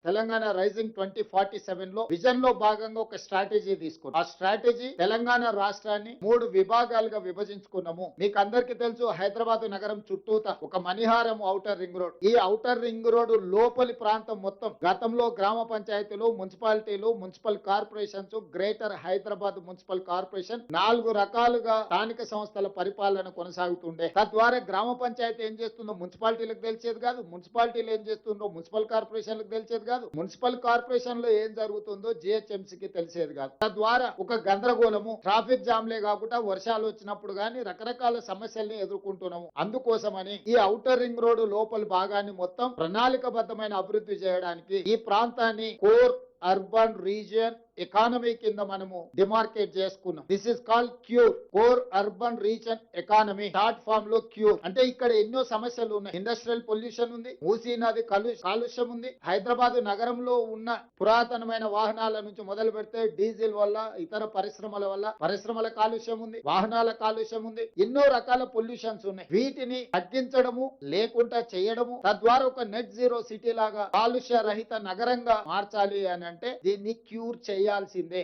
Telangana rising 2047 లో vision లో భాగంగా ఒక స్ట్రాటజీ తీసుకున్నాం. ఆ స్ట్రాటజీ తెలంగాణ రాష్ట్రాన్ని 3 విభాగాలుగా విభజించుకున్నాము. మీకు అందరికీ తెలుసు, హైదరాబాద్ నగరం చుట్టూత ఒక మణిహారం ఔటర్ రింగ్ రోడ్. ఈ ఔటర్ రింగ్ రోడ్ లోపలి ప్రాంతం మొత్తం గతంలో గ్రామ పంచాయతీలు, మున్సిపాలిటీలు, municipal corporations, greater Hyderabad municipal corporation 4 రకాలుగా స్థానిక సంస్థల పరిపాలన కొనసాగుతుండే. తద్వారా గ్రామ పంచాయతీ ఏం చేస్తుందో మున్సిపాలిటీలకు తెలిసేది కాదు, మున్సిపాలిటీలు ఏం చేస్తుందో మున్సిపల్ కార్పొరేషన్లకు తెలిసేది కాదు, మున్సిపల్ కార్పొరేషన్ లో ఏం జరుగుతుందో జిహెచ్ఎంసీకి తెలిసేది కాదు. తద్వారా ఒక గందరగోళము, ట్రాఫిక్ జామ్లే కాకుండా వర్షాలు వచ్చినప్పుడు గానీ రకరకాల సమస్యల్ని ఎదుర్కొంటున్నాము. అందుకోసమని ఈ ఔటర్ రింగ్ రోడ్డు లోపలి భాగాన్ని మొత్తం ప్రణాళికబద్ధమైన అభివృద్ధి చేయడానికి ఈ ప్రాంతాన్ని కోర్ అర్బన్ రీజియన్ ఎకానమీ కింద మనము డిమార్కేట్ చేసుకున్నాం. This is called CURE, core urban region economy. Short form లో క్యూర్. అంటే ఇక్కడ ఎన్నో సమస్యలు ఉన్నాయి. ఇండస్ట్రియల్ పొల్యూషన్ ఉంది, మూసీ నది కాలుష్యం ఉంది, హైదరాబాద్ నగరంలో ఉన్న పురాతనమైన వాహనాల నుంచి మొదలు పెడితే డీజిల్ వల్ల, ఇతర పరిశ్రమల వల్ల పరిశ్రమల కాలుష్యం ఉంది, వాహనాల కాలుష్యం ఉంది, ఎన్నో రకాల పొల్యూషన్స్ ఉన్నాయి. వీటిని తగ్గించడము లేకుండా చేయడము, తద్వారా ఒక నెట్ జీరో సిటీ లాగా కాలుష్య రహిత నగరంగా మార్చాలి అని అంటే దీన్ని క్యూర్ చేయాల్సిందే.